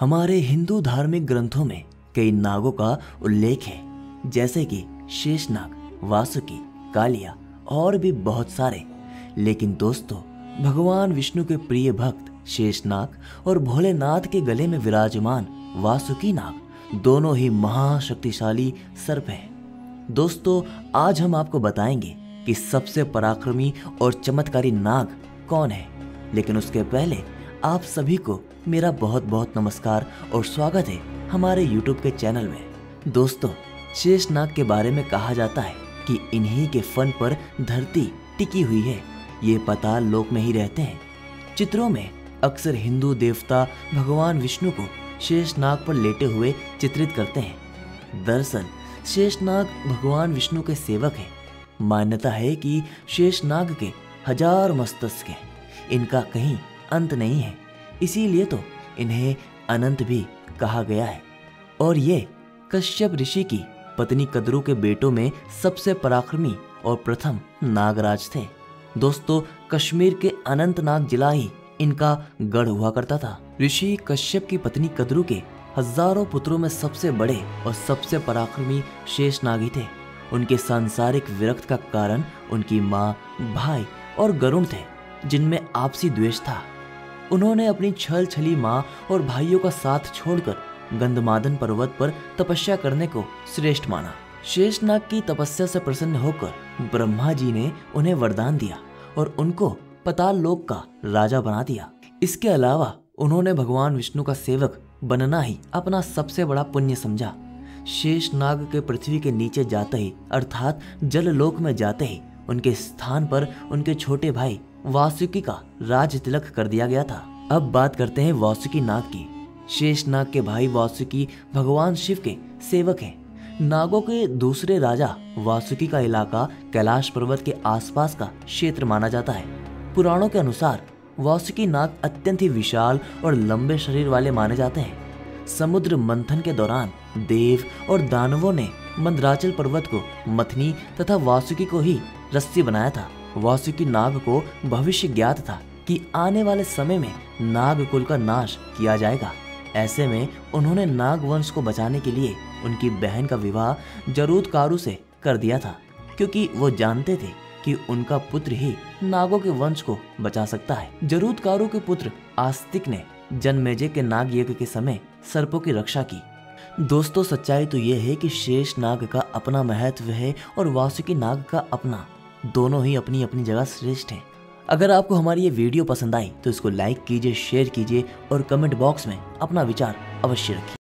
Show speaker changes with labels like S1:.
S1: हमारे हिंदू धार्मिक ग्रंथों में कई नागों का उल्लेख है, जैसे कि शेषनाग, वासुकी, कालिया और भी बहुत सारे। लेकिन दोस्तों, भगवान विष्णु के प्रिय भक्त शेषनाग और भोलेनाथ के गले में विराजमान वासुकी नाग दोनों ही महाशक्तिशाली सर्प हैं। दोस्तों, आज हम आपको बताएंगे कि सबसे पराक्रमी और चमत्कारी नाग कौन है। लेकिन उसके पहले आप सभी को मेरा बहुत बहुत नमस्कार और स्वागत है हमारे YouTube के चैनल में। दोस्तों, शेषनाग के बारे में कहा जाता है कि इन्हीं के फन पर धरती टिकी हुई है। ये पाताल लोक में ही रहते हैं। चित्रों में अक्सर हिंदू देवता भगवान विष्णु को शेषनाग पर लेटे हुए चित्रित करते हैं। दरअसल शेषनाग भगवान विष्णु के सेवक हैं। मान्यता है कि शेषनाग के 1000 मस्तक हैं। इनका कहीं अंत नहीं है, इसीलिए तो इन्हें अनंत भी कहा गया है। और ये कश्यप ऋषि की पत्नी कद्रू के बेटों में सबसे पराक्रमी और प्रथम नागराज थे। दोस्तों, कश्मीर के अनंतनाग जिला ही इनका गढ़ हुआ करता था। ऋषि कश्यप की पत्नी कद्रू के हजारों पुत्रों में सबसे बड़े और सबसे पराक्रमी शेषनाग ही थे। उनके सांसारिक विरक्त का कारण उनकी माँ, भाई और गरुड़ थे, जिनमें आपसी द्वेष था। उन्होंने अपनी छल छली माँ और भाइयों का साथ छोड़कर गंधमादन पर्वत पर तपस्या करने को श्रेष्ठ माना। शेषनाग की तपस्या से प्रसन्न होकर ब्रह्मा जी ने उन्हें वरदान दिया और उनको पाताल लोक का राजा बना दिया। इसके अलावा उन्होंने भगवान विष्णु का सेवक बनना ही अपना सबसे बड़ा पुण्य समझा। शेषनाग के पृथ्वी के नीचे जाते ही अर्थात जल लोक में जाते ही उनके स्थान पर उनके छोटे भाई वासुकी का राज तिलक कर दिया गया था। अब बात करते हैं वासुकी नाग की। शेषनाग के भाई वासुकी भगवान शिव के सेवक हैं। नागों के दूसरे राजा वासुकी का इलाका कैलाश पर्वत के आसपास का क्षेत्र माना जाता है। पुराणों के अनुसार वासुकी नाग अत्यंत ही विशाल और लंबे शरीर वाले माने जाते हैं। समुद्र मंथन के दौरान देव और दानवों ने मंदराचल पर्वत को मथनी तथा वासुकी को ही रस्सी बनाया था। वासुकी नाग को भविष्य ज्ञात था कि आने वाले समय में नाग कुल का नाश किया जाएगा। ऐसे में उन्होंने नाग वंश को बचाने के लिए उनकी बहन का विवाह जरूदकारु से कर दिया था, क्योंकि वो जानते थे कि उनका पुत्र ही नागों के वंश को बचा सकता है। जरूदकारु के पुत्र आस्तिक ने जनमेजय के नाग यज्ञ के समय सर्पों की रक्षा की। दोस्तों, सच्चाई तो ये है कि शेषनाग का अपना महत्व है और वासुकी नाग का अपना। दोनों ही अपनी अपनी जगह श्रेष्ठ हैं। अगर आपको हमारी ये वीडियो पसंद आई तो इसको लाइक कीजिए, शेयर कीजिए और कमेंट बॉक्स में अपना विचार अवश्य रखिए।